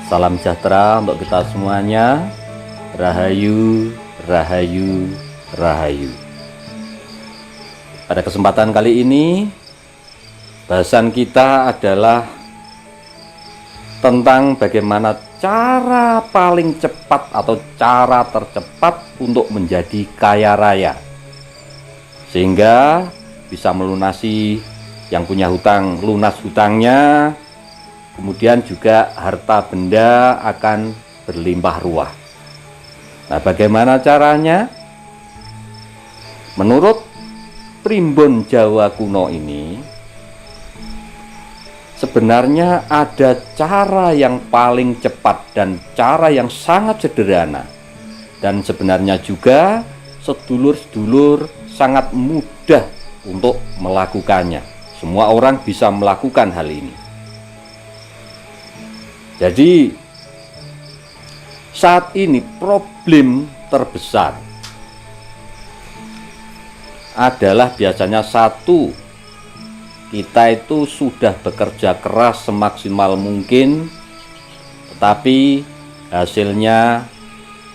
Salam sejahtera untuk kita semuanya. Rahayu, rahayu, rahayu. Pada kesempatan kali ini, bahasan kita adalah tentang bagaimana cara paling cepat atau cara tercepat untuk menjadi kaya raya, sehingga bisa melunasi yang punya hutang, lunas hutangnya. Kemudian juga harta benda akan berlimpah ruah. Nah, bagaimana caranya? Menurut primbon Jawa kuno ini, sebenarnya ada cara yang paling cepat dan cara yang sangat sederhana. Dan sebenarnya juga sedulur-sedulur sangat mudah untuk melakukannya. Semua orang bisa melakukan hal ini. Jadi saat ini problem terbesar adalah biasanya satu, kita itu sudah bekerja keras semaksimal mungkin, tetapi hasilnya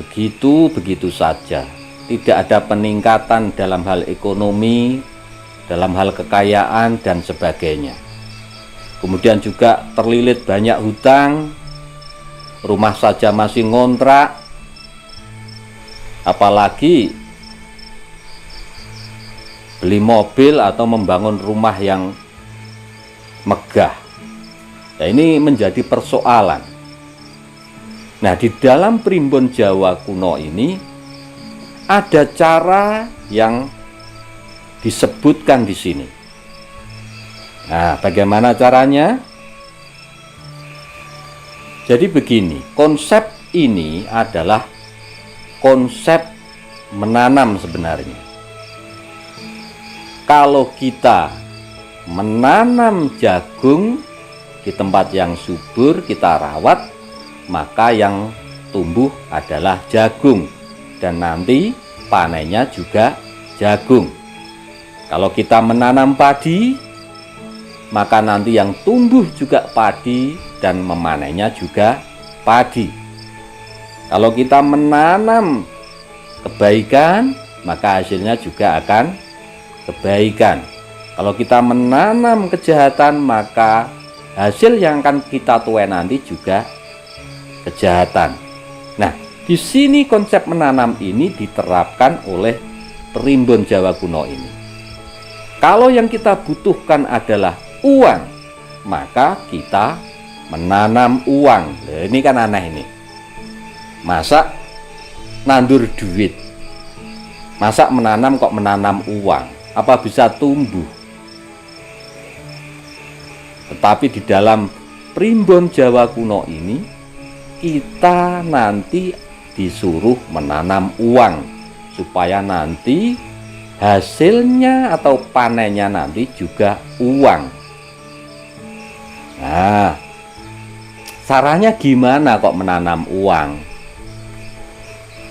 begitu-begitu saja. Tidak ada peningkatan dalam hal ekonomi, dalam hal kekayaan dan sebagainya. Kemudian juga terlilit banyak hutang, rumah saja masih ngontrak, apalagi beli mobil atau membangun rumah yang megah. Nah, ini menjadi persoalan. Nah, di dalam primbon Jawa kuno ini ada cara yang disebutkan di sini. Nah, bagaimana caranya? Jadi begini, konsep ini adalah konsep menanam sebenarnya. Kalau kita menanam jagung di tempat yang subur, kita rawat, maka yang tumbuh adalah jagung, dan nanti panennya juga jagung. Kalau kita menanam padi, maka nanti yang tumbuh juga padi dan memanennya juga padi. Kalau kita menanam kebaikan, maka hasilnya juga akan kebaikan. Kalau kita menanam kejahatan, maka hasil yang akan kita tuai nanti juga kejahatan. Nah, di sini konsep menanam ini diterapkan oleh primbon Jawa kuno ini. Kalau yang kita butuhkan adalah uang, maka kita menanam uang. Nah, ini kan aneh ini. Masa nandur duit? Masa menanam kok menanam uang? Apa bisa tumbuh? Tetapi di dalam primbon Jawa kuno ini, kita nanti disuruh menanam uang, supaya nanti hasilnya atau panennya nanti juga uang. Nah, caranya gimana kok menanam uang?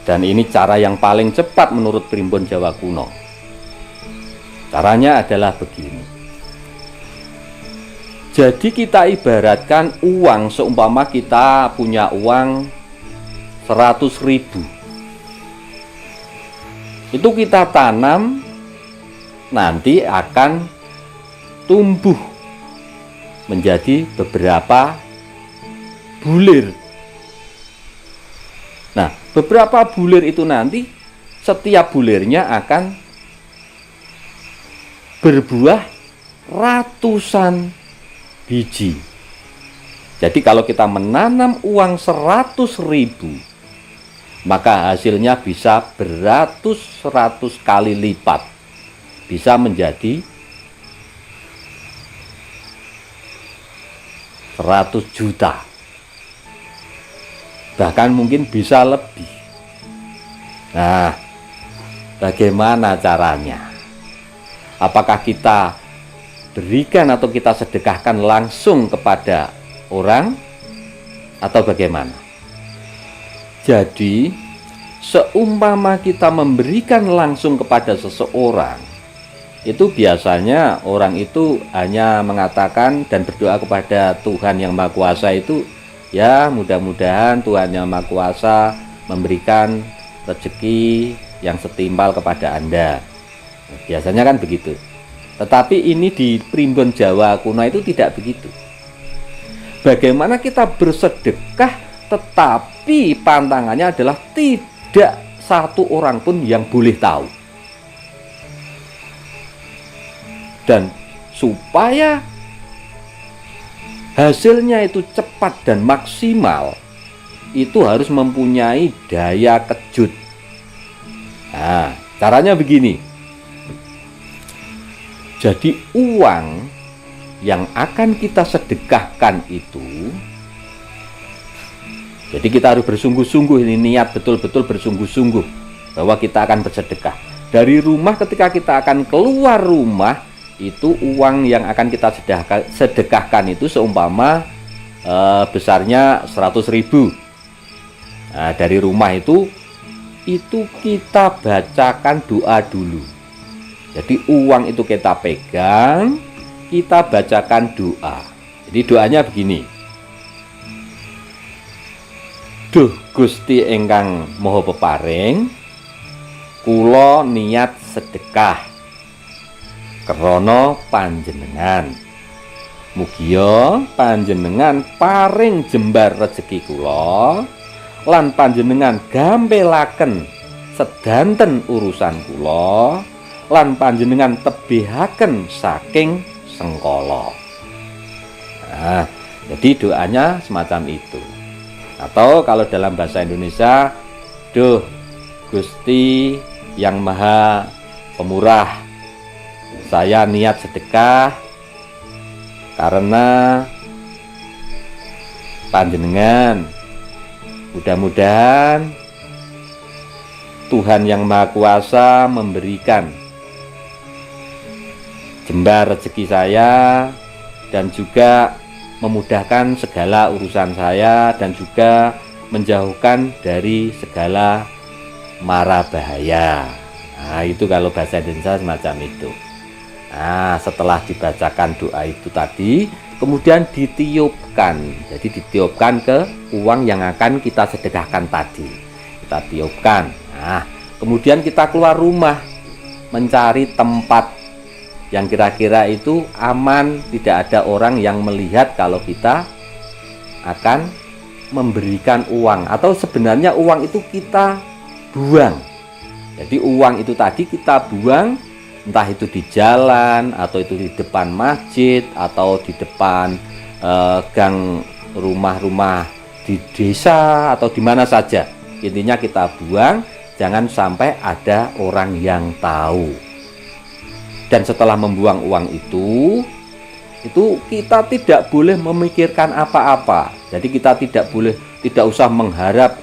Dan ini cara yang paling cepat menurut primbon Jawa kuno. Caranya adalah begini. Jadi kita ibaratkan uang, seumpama kita punya uang 100.000. Itu kita tanam, nanti akan tumbuh menjadi beberapa bulir. Nah, beberapa bulir itu nanti setiap bulirnya akan berbuah ratusan biji. Jadi kalau kita menanam uang 100.000, maka hasilnya bisa beratus-ratus kali lipat, bisa menjadi 100 juta, bahkan mungkin bisa lebih. Nah, bagaimana caranya? Apakah kita berikan atau kita sedekahkan langsung kepada orang, atau bagaimana? Jadi, seumpama kita memberikan langsung kepada seseorang, itu biasanya orang itu hanya mengatakan dan berdoa kepada Tuhan yang Maha Kuasa itu, Ya, mudah-mudahan Tuhan Yang Maha Kuasa memberikan rezeki yang setimpal kepada Anda. Biasanya kan begitu. Tetapi ini di primbon Jawa kuno itu tidak begitu. Bagaimana kita bersedekah, tetapi pantangannya adalah tidak satu orang pun yang boleh tahu. Dan supaya hasilnya itu cepat dan maksimal, itu harus mempunyai daya kejut. Nah, caranya begini. Jadi uang yang akan kita sedekahkan itu, jadi kita harus bersungguh-sungguh, ini niat betul-betul bersungguh-sungguh bahwa kita akan bersedekah. Dari rumah, ketika kita akan keluar rumah, itu uang yang akan kita sedekahkan itu seumpama besarnya 100.000. Nah, dari rumah itu kita bacakan doa dulu. Jadi uang itu kita pegang, kita bacakan doa. Jadi doanya begini. Duh Gusti ingkang Maha Peparing, kula niat sedekah krana panjenengan. Mugia panjenengan paring jembar rezeki kula lan panjenengan gampelaken sedanten urusan kula lan panjenengan tebihaken saking sengkala. Nah, jadi doanya semacam itu. Atau kalau dalam bahasa Indonesia, duh Gusti yang Maha Pemurah, saya niat sedekah karena panjenengan. Mudah-mudahan Tuhan Yang Maha Kuasa memberikan jembar rezeki saya dan juga memudahkan segala urusan saya dan juga menjauhkan dari segala mara bahaya. Nah, itu kalau bahasa Indonesia semacam itu. Nah, setelah dibacakan doa itu tadi, kemudian ditiupkan. Jadi ditiupkan ke uang yang akan kita sedekahkan tadi. Kita tiupkan. Nah, kemudian kita keluar rumah mencari tempat yang kira-kira itu aman, tidak ada orang yang melihat kalau kita akan memberikan uang, atau sebenarnya uang itu kita buang. Jadi uang itu tadi kita buang, entah itu di jalan, atau itu di depan masjid, atau di depan gang rumah-rumah di desa, atau di mana saja. Intinya kita buang, jangan sampai ada orang yang tahu. Dan setelah membuang uang itu kita tidak boleh memikirkan apa-apa. Jadi kita tidak usah mengharap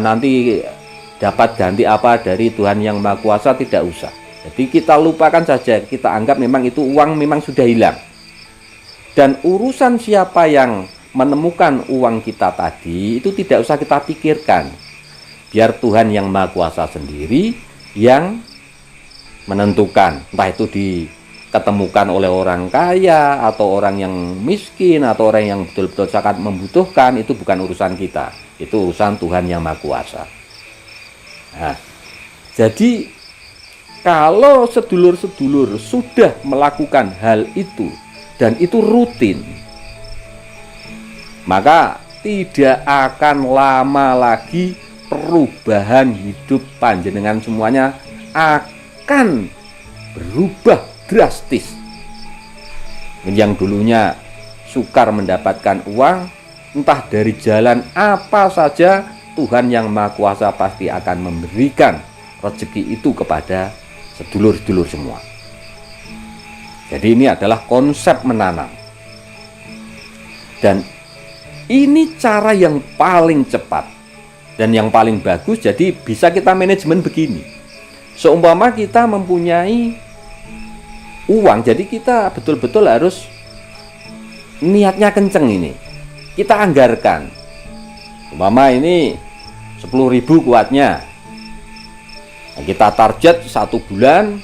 nanti dapat ganti apa dari Tuhan Yang Maha Kuasa, tidak usah. Jadi kita lupakan saja, kita anggap memang itu uang memang sudah hilang. Dan urusan siapa yang menemukan uang kita tadi itu tidak usah kita pikirkan. Biar Tuhan Yang Maha Kuasa sendiri yang menentukan, entah itu diketemukan oleh orang kaya atau orang yang miskin atau orang yang betul-betul sangat membutuhkan, itu bukan urusan kita, itu urusan Tuhan Yang Maha Kuasa. Nah, jadi kalau sedulur-sedulur sudah melakukan hal itu dan itu rutin, maka tidak akan lama lagi perubahan hidup panjenengan semuanya akan berubah drastis. Yang dulunya sukar mendapatkan uang, entah dari jalan apa saja, Tuhan Yang Maha Kuasa pasti akan memberikan rezeki itu kepada sedulur-sedulur semua. Jadi ini adalah konsep menanam. Dan ini cara yang paling cepat dan yang paling bagus. Jadi bisa kita manajemen begini. Seumpama kita mempunyai uang, jadi kita betul-betul harus niatnya kenceng ini. Kita anggarkan. Umpama ini 10.000 kuatnya. Nah, kita target 1 bulan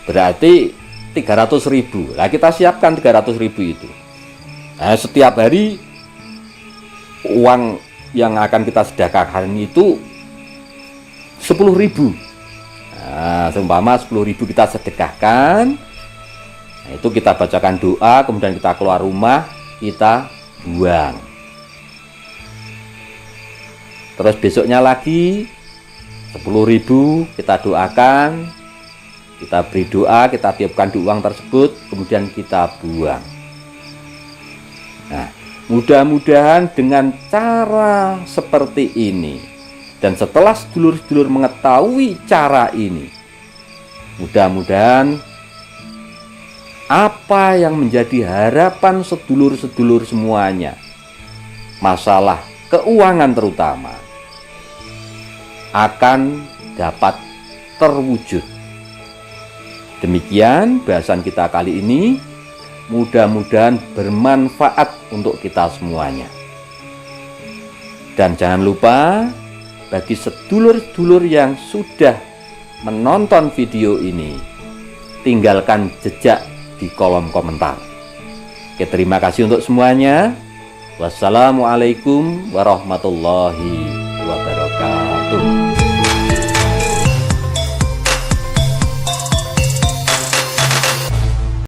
berarti 300.000. Nah, kita siapkan 300.000 itu. Nah, setiap hari uang yang akan kita sedekahkan itu 10.000. Nah, seumpama 10.000 kita sedekahkan, nah itu kita bacakan doa, kemudian kita keluar rumah, kita buang. Terus besoknya lagi 10.000 kita doakan, kita beri doa, kita tiupkan di uang tersebut, kemudian kita buang. Nah, mudah-mudahan dengan cara seperti ini, dan setelah sedulur-sedulur mengetahui cara ini, mudah-mudahan apa yang menjadi harapan sedulur-sedulur semuanya, masalah keuangan terutama, akan dapat terwujud. Demikian bahasan kita kali ini, mudah-mudahan bermanfaat untuk kita semuanya. Dan jangan lupa, bagi sedulur-sedulur yang sudah menonton video ini, tinggalkan jejak di kolom komentar. Oke, terima kasih untuk semuanya. Wassalamualaikum warahmatullahi wabarakatuh.